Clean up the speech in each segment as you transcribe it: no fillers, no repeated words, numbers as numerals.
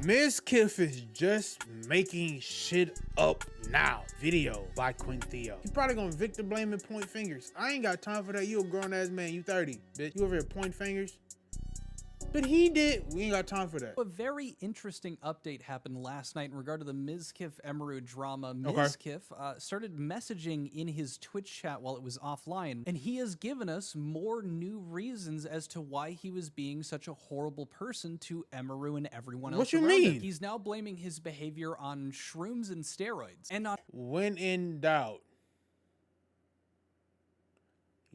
Mizkif is just making shit up now. Video by Quinteo. You probably gonna victim blame and point fingers. I ain't got time for that. You a grown ass man. You 30, bitch. You over here pointing fingers. But he did. We ain't got time for that. A very interesting update happened last night in regard to the Mizkif Emeru drama. Mizkif started messaging in his Twitch chat while it was offline, and he has given us more new reasons as to why he was being such a horrible person to Emeru and everyone else. What you around mean? him. He's now blaming his behavior on shrooms and steroids, and not when in doubt.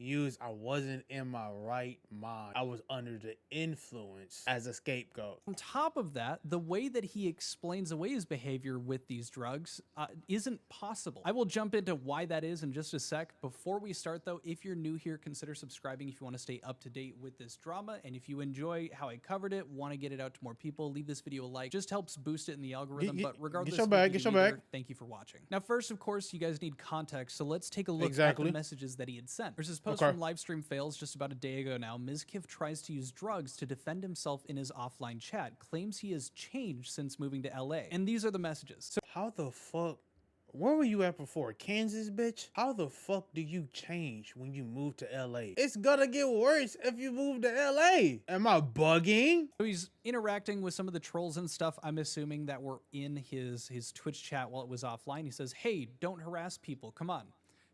I wasn't in my right mind. I was under the influence as a scapegoat. On top of that, the way that he explains away his behavior with these drugs isn't possible. I will jump into why that is in just a sec. Before we start though, if you're new here, consider subscribing if you want to stay up to date with this drama. And if you enjoy how I covered it, want to get it out to more people, leave this video a like. Just helps boost it in the algorithm. But regardless, get your bag. Thank you for watching. Now, first, of course, you guys need context. So let's take a look at the messages that he had sent. There's this post from Livestream Fails just about a day ago now. Mizkif tries to use drugs to defend himself in his offline chat, claims he has changed since moving to LA. And these are the messages. So how the fuck? Where were you at before? Kansas, bitch? How the fuck do you change when you move to LA? It's gonna get worse if you move to LA. Am I bugging? So he's interacting with some of the trolls and stuff, I'm assuming, that were in his Twitch chat while it was offline. He says, hey, don't harass people. Come on.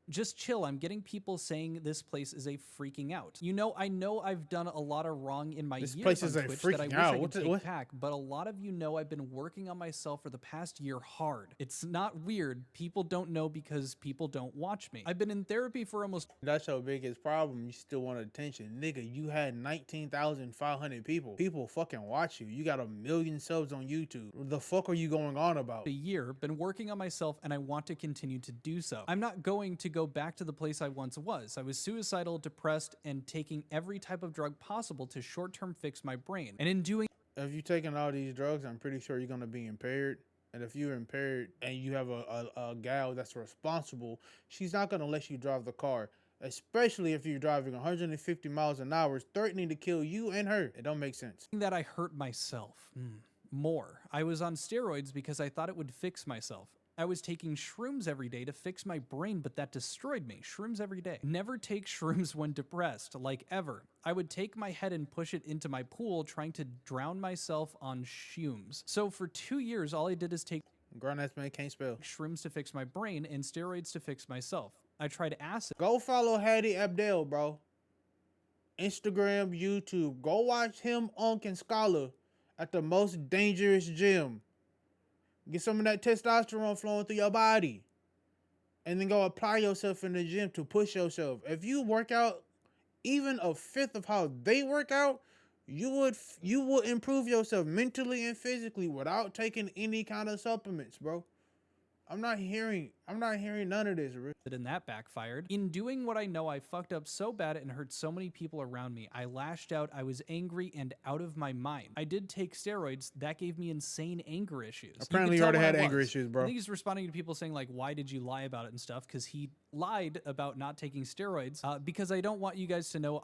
Just chill. I'm getting people saying this place is a freaking out. You know, I know I've done a lot of wrong in my years on Twitch that I wish I could take back, but a lot of you know I've been working on myself for the past year hard. It's not weird. People don't know because people don't watch me. I've been in therapy for almost... That's your biggest problem. You still want attention. Nigga, you had 19,500 people. People fucking watch you. You got 1 million subs on YouTube. What the fuck are you going on about? A year, been working on myself, and I want to continue to do so. I'm not going to go back to the place I once was. I was suicidal, depressed, and taking every type of drug possible to short-term fix my brain. And in doing... If you're taking all these drugs, I'm pretty sure you're going to be impaired. And if you're impaired and you have a gal that's responsible, she's not going to let you drive the car. Especially if you're driving 150 miles an hour, threatening to kill you and her. It don't make sense. That I hurt myself more. I was on steroids because I thought it would fix myself. I was taking shrooms every day to fix my brain, but that destroyed me. Shrooms every day. Never take shrooms when depressed, like ever. I would take my head and push it into my pool, trying to drown myself on shrooms. So for 2 years, all I did is take grown-ass man can't spell. Shrooms to fix my brain and steroids to fix myself. I tried acid. Go follow Hadi Abdel, bro. Instagram, YouTube. Go watch him, Unk, and Scholar at the most dangerous gym. Get some of that testosterone flowing through your body. And then go apply yourself in the gym to push yourself. If you work out even a fifth of how they work out, you would improve yourself mentally and physically without taking any kind of supplements, bro. I'm not hearing none of this. And that backfired. In doing what I know, I fucked up so bad and hurt so many people around me. I lashed out, I was angry and out of my mind. I did take steroids, that gave me insane anger issues. Apparently you already had anger issues, bro. I think he's responding to people saying like, why did you lie about it and stuff? Because he lied about not taking steroids because I don't want you guys to know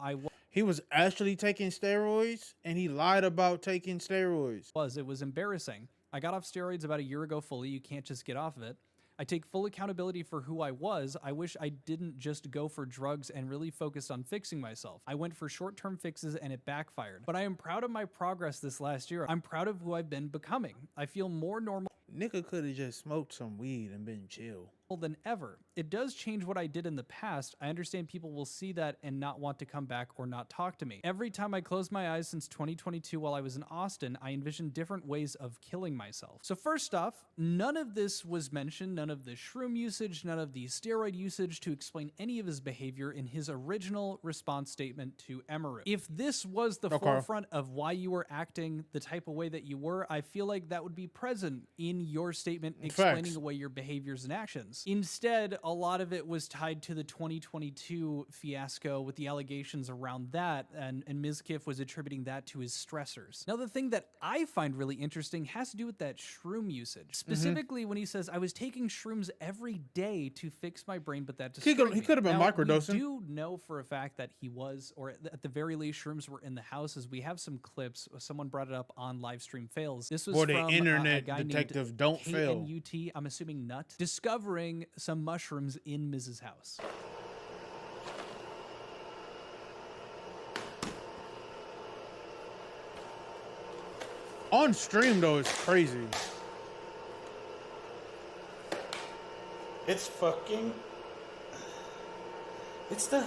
he was actually taking steroids and he lied about taking steroids. It was embarrassing. I got off steroids about a year ago fully. You can't just get off of it. I take full accountability for who I was. I wish I didn't just go for drugs and really focused on fixing myself. I went for short-term fixes and it backfired. But I am proud of my progress this last year. I'm proud of who I've been becoming. I feel more normal. Nigga could have just smoked some weed and been chill than ever. It does change what I did in the past. I understand people will see that and not want to come back or not talk to me. Every time I close my eyes since 2022 while I was in Austin, I envisioned different ways of killing myself. So first off, none of this was mentioned, none of the shroom usage, none of the steroid usage to explain any of his behavior in his original response statement to Emeru. If this was the forefront of why you were acting the type of way that you were, I feel like that would be present in your statement explaining away your behaviors and actions. shrooms. Instead, a lot of it was tied to the 2022 fiasco with the allegations around that, and Mizkif was attributing that to his stressors. Now, the thing that I find really interesting has to do with that shroom usage. Specifically, when he says, I was taking shrooms every day to fix my brain, but that destroyed me. He could have been now, microdosing. We do know for a fact that he was, or at the very least, shrooms were in the house, as we have some clips. Someone brought it up on Livestream Fails. This was Boy, from the internet a guy detective named don't fail. KNUT, I'm assuming Nut, discovering some mushrooms in Miz's house. On stream though, it's crazy. It's fucking. It's the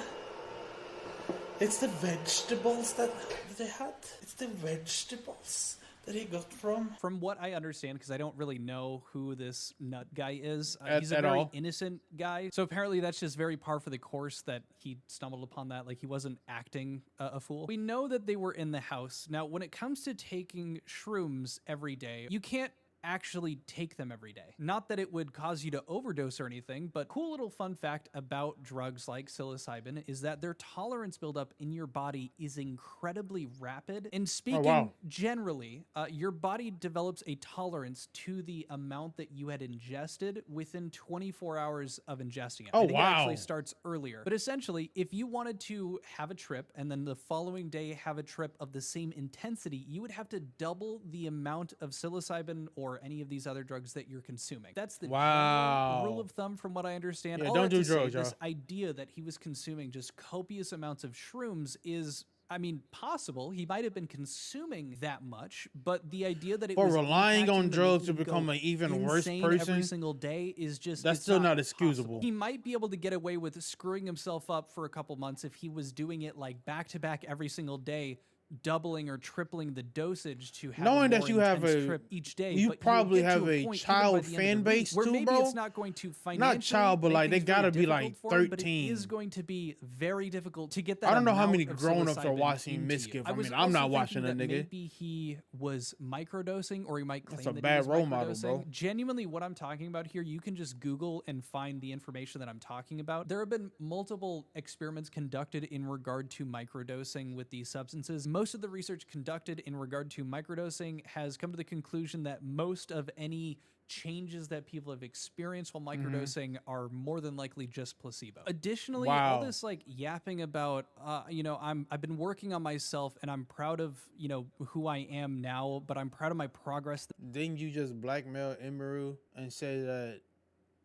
vegetables that they had. It's the vegetables that he got from. From what I understand, because I don't really know who this Nut guy is, he's a At very all. innocent guy. So apparently that's just very par for the course that he stumbled upon that. Like, he wasn't acting a fool. We know that they were in the house. Now, when it comes to taking shrooms every day, you can't actually take them every day. Not that it would cause you to overdose or anything, but cool little fun fact about drugs like psilocybin is that their tolerance buildup in your body is incredibly rapid. And speaking generally, your body develops a tolerance to the amount that you had ingested within 24 hours of ingesting it. I think it actually starts earlier. But essentially, if you wanted to have a trip and then the following day have a trip of the same intensity, you would have to double the amount of psilocybin or any of these other drugs that you're consuming. That's the general rule of thumb from what I understand. Yeah, All don't that do to say, drugs, this y'all. idea that he was consuming just copious amounts of shrooms is, I mean, possible. He might have been consuming that much, but the idea that it was relying on impacting the drugs to making him become go an even worse insane person, every single day is just, that's it's still not possible. excusable. He might be able to get away with screwing himself up for a couple months if he was doing it like back to back every single day, doubling or tripling the dosage to have Knowing a more that you have intense a trip each day. you but probably get to have a point, even by child the end of fan the base week, where too, maybe bro. it's not going to financially Not child, but make like they things very gotta be difficult like for him, but it 13. is going to be very difficult to get that. I don't know how amount many of grown-ups are psilocybin watching into you. Mizkif. I I was mean, I'm also not thinking watching that that nigga. maybe he was microdosing, or he might claim That's a that bad he was role model, microdosing. bro. Genuinely, what I'm talking about here, you can just Google and find the information that I'm talking about. There have been multiple experiments conducted in regard to microdosing with these substances. Most of the research conducted in regard to microdosing has come to the conclusion that most of any changes that people have experienced while microdosing are more than likely just placebo. Additionally, all this like yapping about, you know, I've been working on myself and I'm proud of, you know, who I am now, but I'm proud of my progress. Didn't you just blackmail Imiru and say that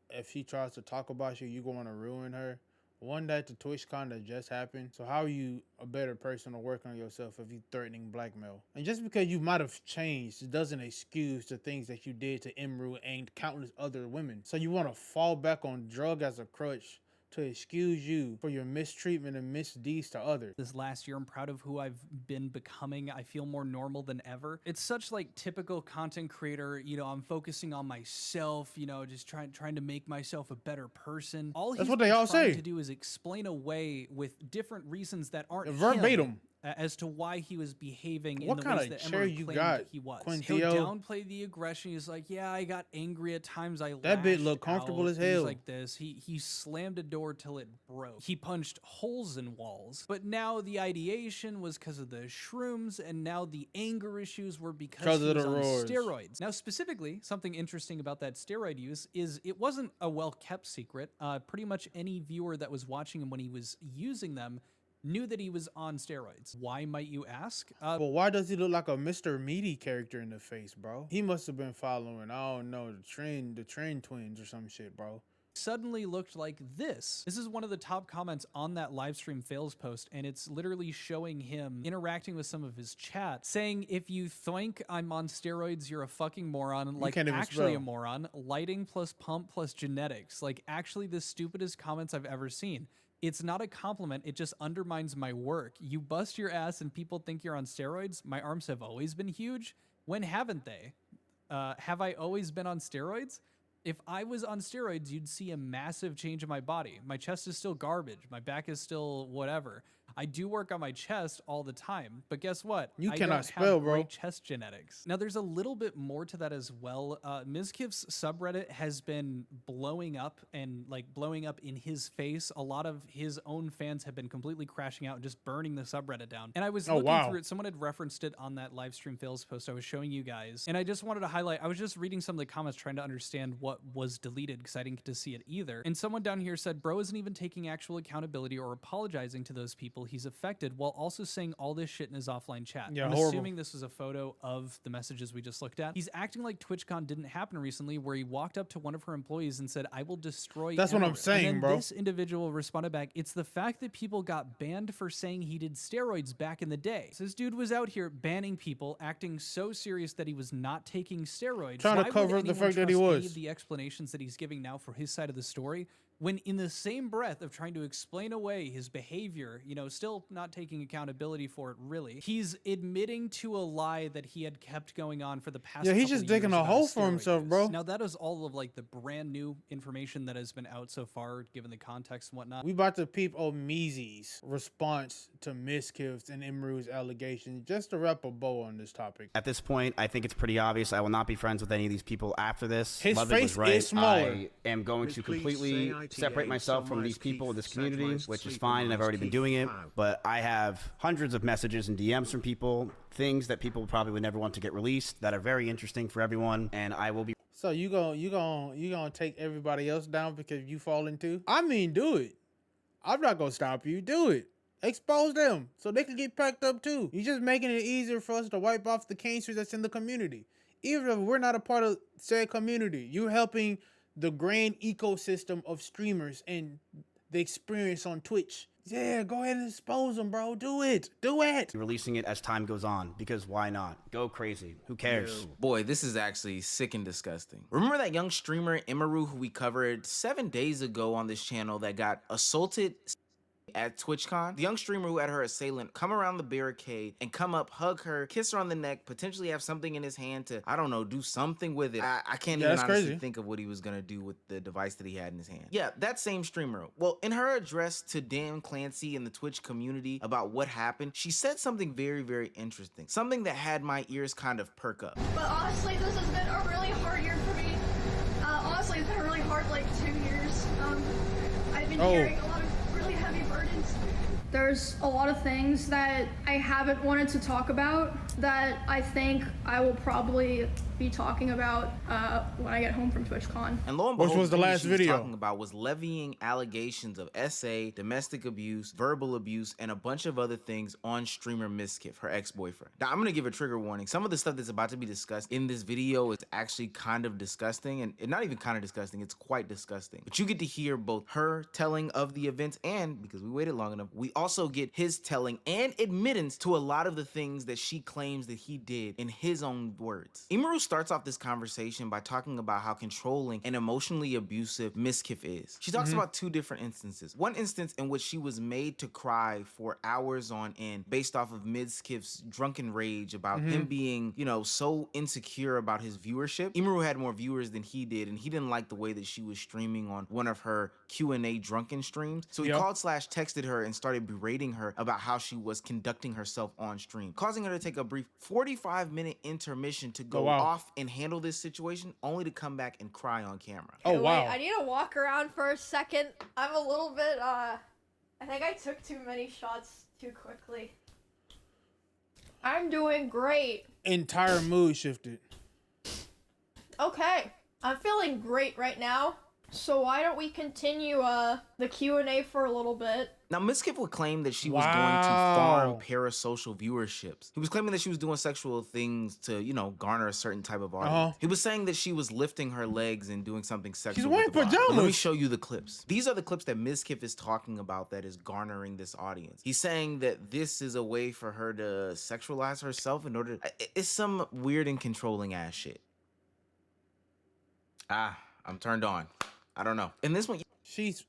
if she tries to talk about you, you're going to ruin her? One that the TwitchCon that just happened. So how are you a better person to work on yourself if you threatening blackmail? And just because you might have changed, it doesn't excuse the things that you did to Imru and countless other women. So you want to fall back on drug as a crutch to excuse you for your mistreatment and misdeeds to others. This last year, I'm proud of who I've been becoming. I feel more normal than ever. It's such like typical content creator, you know, I'm focusing on myself, you know, just trying to make myself a better person. All That's he's what they been all trying say. to do is explain away with different reasons that aren't Verbatim. him, as to why he was behaving What in the kind ways of that chair Emery you claimed got, he was. Quintio? He'll downplay the aggression. He's like, yeah, I got angry at times. I That bit lashed looked comfortable out, as things hell. like this. He slammed a door till it broke. He punched holes in walls. But now the ideation was because of the shrooms, and now the anger issues were because he of was the on roids. steroids. Now, specifically, something interesting about that steroid use is it wasn't a well-kept secret. Pretty much any viewer that was watching him when he was using them knew that he was on steroids. Why, might you ask? But why does he look like a Mr. Meaty character in the face, bro? He must have been following, I don't know, the train twins or some shit, bro. Suddenly looked like this. This is one of the top comments on that livestream fails post, and it's literally showing him interacting with some of his chat, saying, if you think I'm on steroids, you're a fucking moron. Like, can't even actually spell. a moron. Lighting plus pump plus genetics. Like, actually the stupidest comments I've ever seen. It's not a compliment, it just undermines my work. You bust your ass and people think you're on steroids? My arms have always been huge? When haven't they? Have I always been on steroids? If I was on steroids, you'd see a massive change in my body. My chest is still garbage. My back is still whatever. I do work on my chest all the time, but guess what? You I cannot don't spell, have bro. great chest genetics. Now, there's a little bit more to that as well. Mizkif's subreddit has been blowing up and like blowing up in his face. A lot of his own fans have been completely crashing out and just burning the subreddit down. And I was Oh, looking wow. through it. Someone had referenced it on that live stream fails post I was showing you guys. And I just wanted to highlight, I was just reading some of the comments trying to understand what was deleted because I didn't get to see it either. And someone down here said, bro isn't even taking actual accountability or apologizing to those people he's affected while also saying all this shit in his offline chat. Yeah, I'm horrible. assuming this was a photo of the messages we just looked at. He's acting like TwitchCon didn't happen recently where he walked up to one of her employees and said, I will destroy That's what I'm Emerald. saying, and then bro. This individual responded back, it's the fact that people got banned for saying he did steroids back in the day. So this dude was out here banning people, acting so serious that he was not taking steroids. Trying to Why would cover up the anyone fact that he trust any was. of the explanations that he's giving now for his side of the story, when in the same breath of trying to explain away his behavior, you know, still not taking accountability for it really, he's admitting to a lie that he had kept going on for the past Yeah, he's couple just of digging years a about hole his for steroid himself, use. bro. Now that is all of like the brand new information that has been out so far, given the context and whatnot. We about to peep Omizi's response to Mizkif's and Imru's allegations, just to wrap a bow on this topic. At this point, I think it's pretty obvious I will not be friends with any of these people after this. His Ludwig face was right. is smaller. I am going to completely separate myself from these people in this community, which is fine, and I've already been doing it. But I have hundreds of messages and DMs from people, things that people probably would never want to get released that are very interesting for everyone, and I will be. So you gonna take everybody else down because you fall into? I mean, do it. I'm not gonna stop you. Do it. Expose them so they can get packed up too. You're just making it easier for us to wipe off the cancer that's in the community. Even if we're not a part of said community, you're helping the grand ecosystem of streamers and the experience on Twitch. Yeah, go ahead and expose them, bro. Do it. Do it. Releasing it as time goes on, because why not? Go crazy. Who cares? Boy, this is actually sick and disgusting. Remember that young streamer Imaru who we covered 7 days ago on this channel that got assaulted at TwitchCon? The young streamer who had her assailant come around the barricade and come up, hug her, kiss her on the neck, potentially have something in his hand to, I don't know, do something with it. I can't even honestly crazy. think of what he was gonna do with the device that he had in his hand. Yeah, that same streamer. Well, in her address to Dan Clancy and the Twitch community about what happened, she said something very, very interesting. Something that had my ears kind of perk up. But honestly, this has been a really hard year for me. Honestly, it's been a really hard, 2 years. I've been carrying a lot of really heavy burdens. There's a lot of things that I haven't wanted to talk about that I think I will probably be talking about when I get home from TwitchCon. And lo and Which behold, was the thing that last she was video. talking about was levying allegations of SA, domestic abuse, verbal abuse, and a bunch of other things on streamer Mizkif, her ex-boyfriend. Now, I'm gonna give a trigger warning. Some of the stuff that's about to be discussed in this video is actually kind of disgusting, and not even kind of disgusting, it's quite disgusting. But you get to hear both her telling of the events, and because we waited long enough, we also get his telling and admittance to a lot of the things that she claims that he did in his own words. Imaru starts off this conversation by talking about how controlling and emotionally abusive Mizkif is. She talks about 2 different instances. One instance in which she was made to cry for hours on end based off of Mizkif's drunken rage about him being, you know, so insecure about his viewership. Imaru had more viewers than he did, and he didn't like the way that she was streaming on one of her Q&A drunken streams. So he called / texted her and started berating her about how she was conducting herself on stream, causing her to take a brief 45-minute intermission to go off and handle this situation, only to come back and cry on camera. Oh, wow. Wait, I need to walk around for a second. I'm a little bit, I think I took too many shots too quickly. I'm doing great. Entire mood shifted. Okay, I'm feeling great right now. So why don't we continue the Q&A for a little bit? Now, Mizkif would claim that she was going to farm parasocial viewerships. He was claiming that she was doing sexual things to, you know, garner a certain type of audience. He was saying that she was lifting her legs and doing something sexual. She's wearing with the body. pajamas. Let me show you the clips. These are the clips that Mizkif is talking about that is garnering this audience. He's saying that this is a way for her to sexualize herself in order to... It's some weird and controlling ass shit. I'm turned on. I don't know. In this one, She's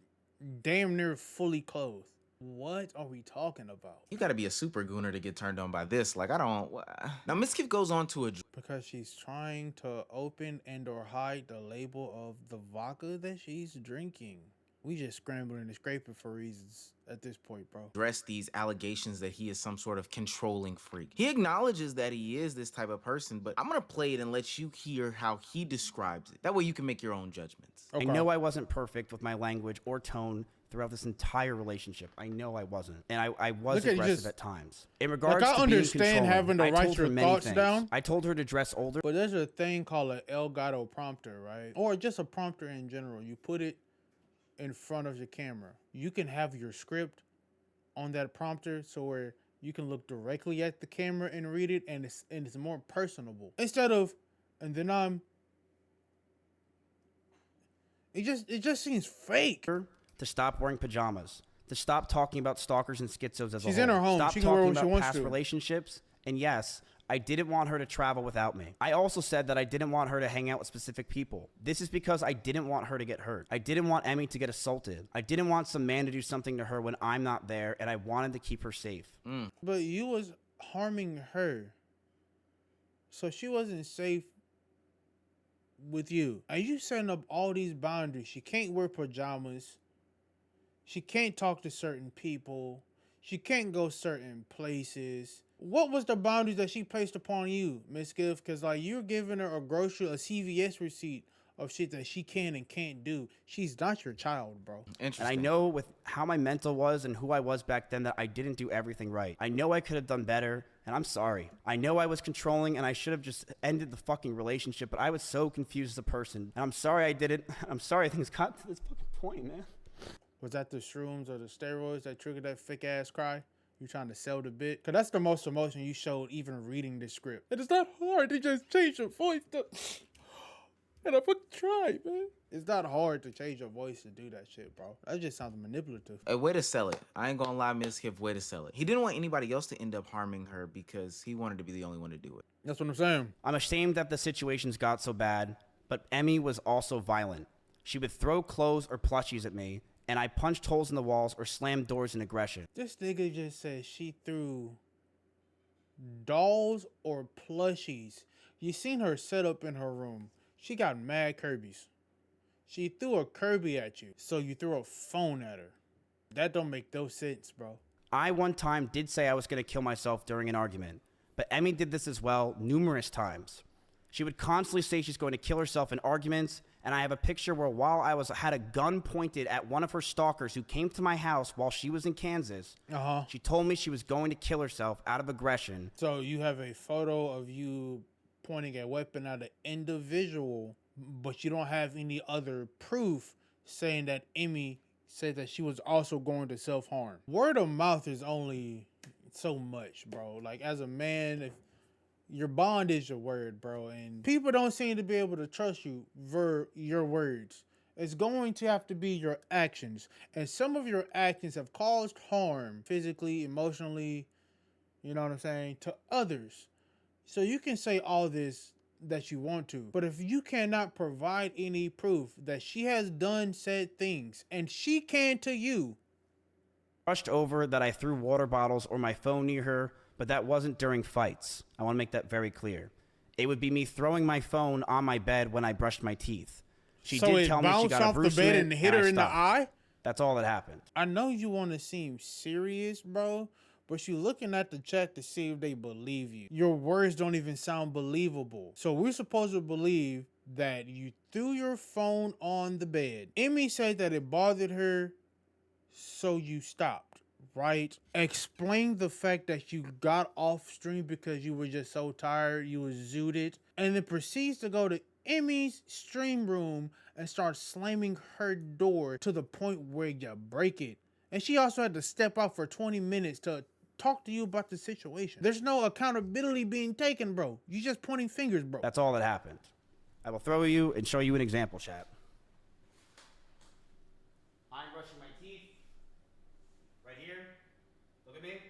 damn near fully clothed. What are we talking about? you gotta be a super gooner to get turned on by this. Like, I don't... Now, Mizkif goes on to Because she's trying to open and or hide the label of the vodka that she's drinking. We just scrambling and scraping for reasons at this point, bro. Address these allegations that he is some sort of controlling freak. He acknowledges that he is this type of person, but I'm gonna play it and let you hear how he describes it. That way you can make your own judgments. Okay. I know I wasn't perfect with my language or tone throughout this entire relationship. I know I wasn't. And I was aggressive at times. In regards I to understand being having to I write told your her many thoughts things. down. I told her to dress older. But there's a thing called an Elgato prompter, right? Or just a prompter in general. You put it in front of your camera. You can have your script on that prompter so where you can look directly at the camera and read it, and it's more personable. Instead of, and then it just seems fake. To stop wearing pajamas. To stop talking about stalkers and schizos as She's a whole. in her home. Stop She can wear talking what she about wants past to. relationships. And yes, I didn't want her to travel without me. I also said that I didn't want her to hang out with specific people. This is because I didn't want her to get hurt. I didn't want Emmy to get assaulted. I didn't want some man to do something to her when I'm not there, and I wanted to keep her safe. But you was harming her. So she wasn't safe with you. And you setting up all these boundaries. She can't wear pajamas. She can't talk to certain people. She can't go certain places. What was the boundaries that she placed upon you, Mizkif? Because like you're giving her a CVS receipt of shit that she can and can't do. She's not your child, bro. Interesting. And I know with how my mental was and who I was back then that I didn't do everything right. I know I could have done better, and I'm sorry. I know I was controlling, and I should have just ended the fucking relationship, but I was so confused as a person. And I'm sorry I did it. I'm sorry things got to this fucking point, man. Was that the shrooms or the steroids that triggered that fake ass cry? You trying to sell the bit? Cause that's the most emotion you showed even reading the script. It is not hard to just change your voice and I fucking tried, man. It's not hard to change your voice to do that shit, bro. That just sounds manipulative. A way to sell it. I ain't gonna lie, Mizkif, way to sell it. He didn't want anybody else to end up harming her because he wanted to be the only one to do it. That's what I'm saying. I'm ashamed that the situations got so bad, but Emmy was also violent. She would throw clothes or plushies at me, and I punched holes in the walls or slammed doors in aggression. This nigga just said she threw dolls or plushies. You seen her set up in her room. She got mad Kirby's. She threw a Kirby at you, so you threw a phone at her. That don't make no sense, bro. I one time did say I was going to kill myself during an argument, but Emmy did this as well numerous times. She would constantly say she's going to kill herself in arguments, and I have a picture where while I had a gun pointed at one of her stalkers who came to my house while she was in Kansas, she told me she was going to kill herself out of aggression. So you have a photo of you pointing a weapon at an individual, but you don't have any other proof saying that Emmy said that she was also going to self-harm. Word of mouth is only so much, bro. Like as a man, if your bond is your word, bro, and people don't seem to be able to trust you your words. It's going to have to be your actions, and some of your actions have caused harm physically, emotionally, you know what I'm saying, to others. So you can say all this that you want to, but if you cannot provide any proof that she has done said things, and she can to you. Brushed over that I threw water bottles or my phone near her, but that wasn't during fights. I want to make that very clear. It would be me throwing my phone on my bed when I brushed my teeth. She did tell me she got a bruise off the bed in it, and hit her in the eye? That's all that happened. I know you want to seem serious, bro, but you're looking at the chat to see if they believe you. Your words don't even sound believable. So we're supposed to believe that you threw your phone on the bed. Emmy said that it bothered her, so you stopped, right? Explain the fact that you got off stream because you were just so tired, you was zooted, and then proceeds to go to Emmy's stream room and start slamming her door to the point where you break it. And she also had to step out for 20 minutes to talk to you about the situation. There's no accountability being taken, bro. You just pointing fingers, bro. That's all that happened. I will throw you and show you an example, chat. I'm brushing my teeth. Right here. Look at me.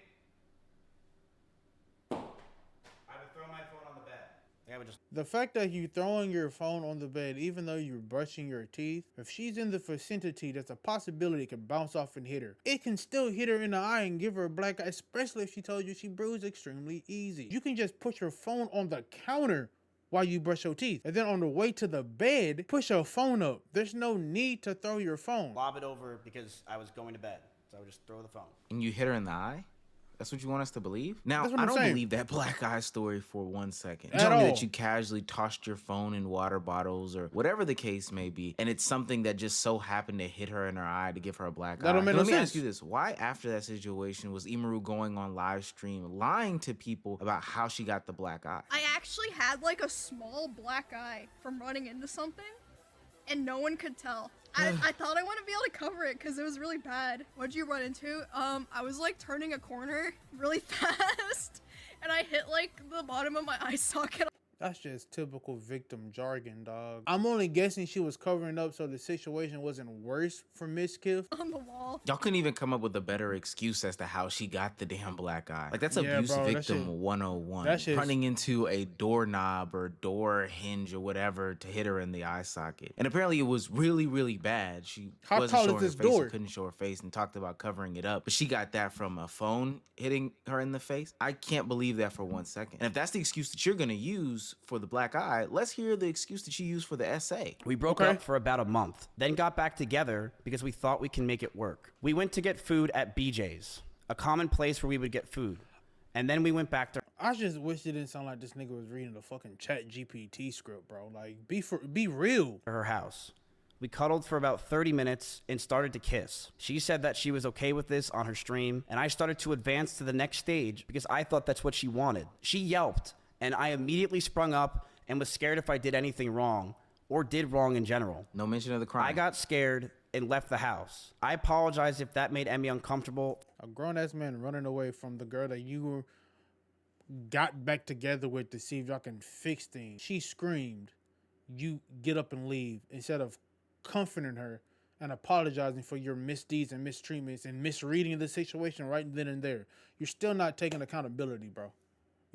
I would throw my phone on the bed. I would just... The fact that you throwing your phone on the bed, even though you're brushing your teeth, if she's in the vicinity, there's a possibility it could bounce off and hit her. It can still hit her in the eye and give her a black eye, especially if she told you she bruised extremely easy. You can just put your phone on the counter while you brush your teeth. And then on the way to the bed, push your phone up. There's no need to throw your phone. Lob it over because I was going to bed. So I would just throw the phone. And you hit her in the eye? That's what you want us to believe? Now, That's what I I'm don't saying. believe that black eye story for 1 second. You're At telling me all. that you casually tossed your phone in water bottles or whatever the case may be, and it's something that just so happened to hit her in her eye to give her a black eye. That don't make no Let me sense. ask you this. Why, after that situation, was Imaru going on live stream lying to people about how she got the black eye? I actually had like a small black eye from running into something, and no one could tell. I thought I wouldn't be able to cover it because it was really bad. What'd you run into? I was like turning a corner really fast, and I hit like the bottom of my eye socket. That's just typical victim jargon, dog. I'm only guessing she was covering up so the situation wasn't worse for Mizkif. On the wall. Y'all couldn't even come up with a better excuse as to how she got the damn black eye. Like, that's Yeah, abuse bro, that victim shit- 101. that shit's- Running into a doorknob or door hinge or whatever to hit her in the eye socket. And apparently it was really, really bad. She How wasn't tall is showing this her face door? and couldn't show her face and talked about covering it up. But she got that from a phone hitting her in the face. I can't believe that for 1 second. And if that's the excuse that you're gonna use for the black eye, let's hear the excuse that you used for the essay. We broke Okay. up for about a month, then got back together because we thought we can make it work. We went to get food at BJ's, a common place where we would get food. And then we went back to I just wish it didn't sound like this nigga was reading the fucking chat GPT script, bro. Like, be real. her house. We cuddled for about 30 minutes and started to kiss. She said that she was okay with this on her stream, and I started to advance to the next stage because I thought that's what she wanted. She yelped, and I immediately sprung up and was scared if I did anything wrong or did wrong in general. No mention of the crime. I got scared and left the house. I apologize if that made Emmy uncomfortable. A grown-ass man running away from the girl that you got back together with to see if y'all can fix things. She screamed. You get up and leave instead of comforting her and apologizing for your misdeeds and mistreatments and misreading the situation right then and there. You're still not taking accountability, bro.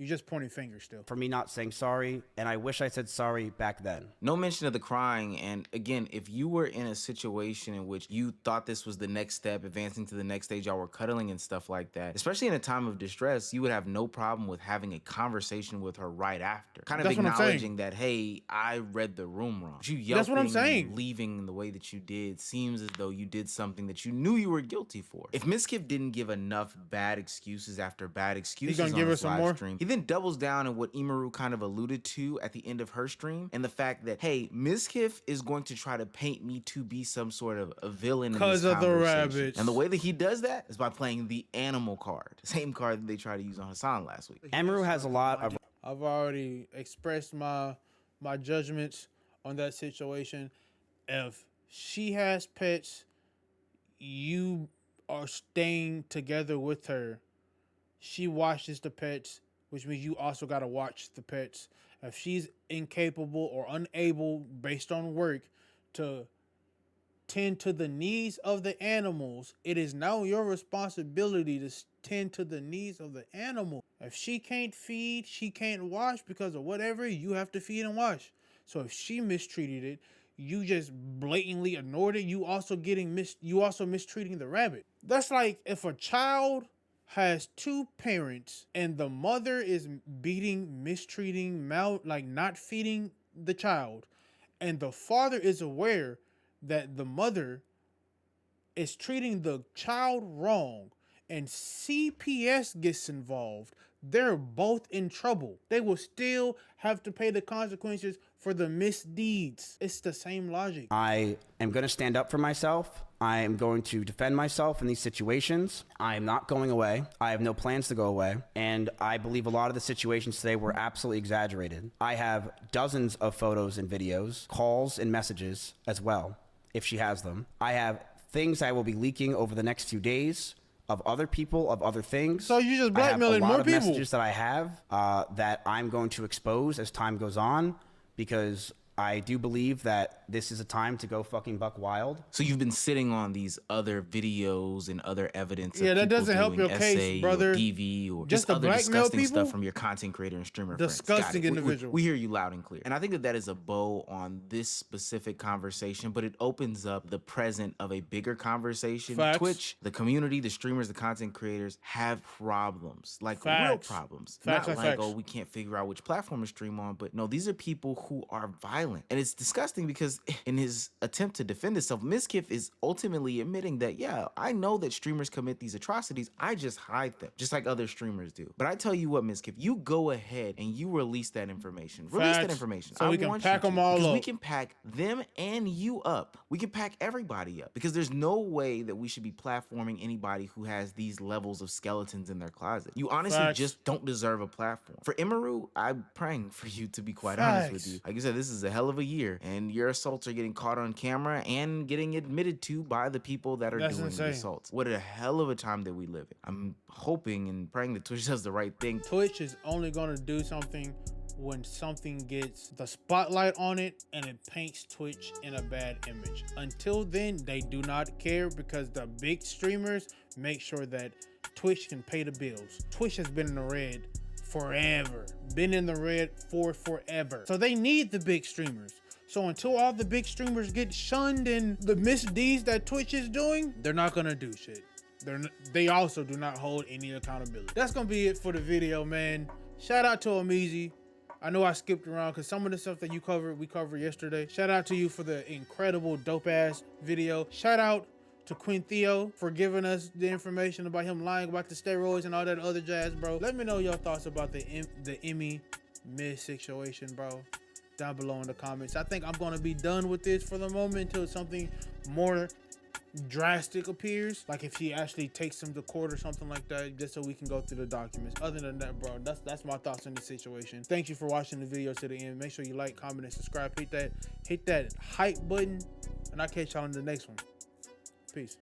You're just pointing fingers still. For me not saying sorry, and I wish I said sorry back then. No mention of the crying. And again, if you were in a situation in which you thought this was the next step, advancing to the next stage, y'all were cuddling and stuff like that, especially in a time of distress, you would have no problem with having a conversation with her right after. Kind of That's what I'm saying. acknowledging that, hey, I read the room wrong. But you yelping That's what I'm saying. and leaving in the way that you did seems as though you did something that you knew you were guilty for. If Mizkif didn't give enough bad excuses after bad excuses gonna on give her his some live more? stream, he then doubles down on what Imaru kind of alluded to at the end of her stream, and the fact that, hey, Mizkif is going to try to paint me to be some sort of a villain in this 'Cause of the conversation. rabbits. And the way that he does that is by playing the animal card, the same card that they tried to use on Hassan last week. Emru has a lot of I've already expressed my judgments on that situation. If she has pets, you are staying together with her. She watches the pets, which means you also got to watch the pets. If she's incapable or unable, based on work, to tend to the needs of the animals, it is now your responsibility to tend to the needs of the animal. If she can't feed, she can't wash because of whatever, you have to feed and wash. So if she mistreated it, you just blatantly ignored it, you also mistreating the rabbit. That's like if a child has two parents and the mother is beating, mistreating, not feeding the child, and the father is aware that the mother is treating the child wrong and CPS gets involved, they're both in trouble. They will still have to pay the consequences for the misdeeds. It's the same logic. I am going to stand up for myself. I am going to defend myself in these situations. I am not going away. I have no plans to go away. And I believe a lot of the situations today were absolutely exaggerated. I have dozens of photos and videos, calls and messages as well, if she has them. I have things I will be leaking over the next few days of other people, of other things. So you just blackmailing I have a lot more of people. messages that I have that I'm going to expose as time goes on, because I do believe that this is a time to go fucking buck wild. So you've been sitting on these other videos and other evidence. Yeah, of that people doesn't help doing your case, SA brother. Or DV or Just just to other blackmail disgusting people? stuff from your content creator and streamer Disgusting friends. individual. We hear you loud and clear. And I think that that is a bow on this specific conversation, but it opens up the present of a bigger conversation. Facts. Twitch, the community, the streamers, the content creators have problems, like real Facts. problems. Facts, Not facts, like, facts. oh, we can't figure out which platform to stream on, but no, these are people who are violent. And it's disgusting because in his attempt to defend himself, Mizkif is ultimately admitting that, yeah, I know that streamers commit these atrocities, I just hide them, just like other streamers do. But I tell you what, Mizkif, you go ahead and you release that information. Release that Facts. information. So I we can want pack you to, them all because we up. can pack them and you up. We can pack everybody up because there's no way that we should be platforming anybody who has these levels of skeletons in their closet. You honestly Facts. just don't deserve a platform. For Imaru, I'm praying for you, to be quite honest with Facts. you. Like you said, this is a hell of a year, and your assaults are getting caught on camera and getting admitted to by the people that are That's doing insane. the assaults. What a hell of a time that we live in. I'm hoping and praying that Twitch does the right thing. Twitch is only going to do something when something gets the spotlight on it and it paints Twitch in a bad image. Until then, they do not care because the big streamers make sure that Twitch can pay the bills. Twitch has been in the red forever. Been in the red for forever. So they need the big streamers. So until all the big streamers get shunned in the misdeeds that Twitch is doing, they're not gonna do shit. They also do not hold any accountability. That's gonna be it for the video, man. Shout out to Amizi. I know I skipped around because some of the stuff that we covered yesterday. Shout out to you for the incredible dope ass video. Shout out to Quinn Theo for giving us the information about him lying about the steroids and all that other jazz, bro. Let me know your thoughts about the Emmy Miz situation, bro, down below in the comments. I think I'm gonna be done with this for the moment until something more drastic appears, like if she actually takes him to court or something like that, just so we can go through the documents. Other than that, bro, that's my thoughts on the situation. Thank you for watching the video to the end. Make sure you like, comment, and subscribe. Hit that hype button, and I'll catch y'all in the next one. Peace.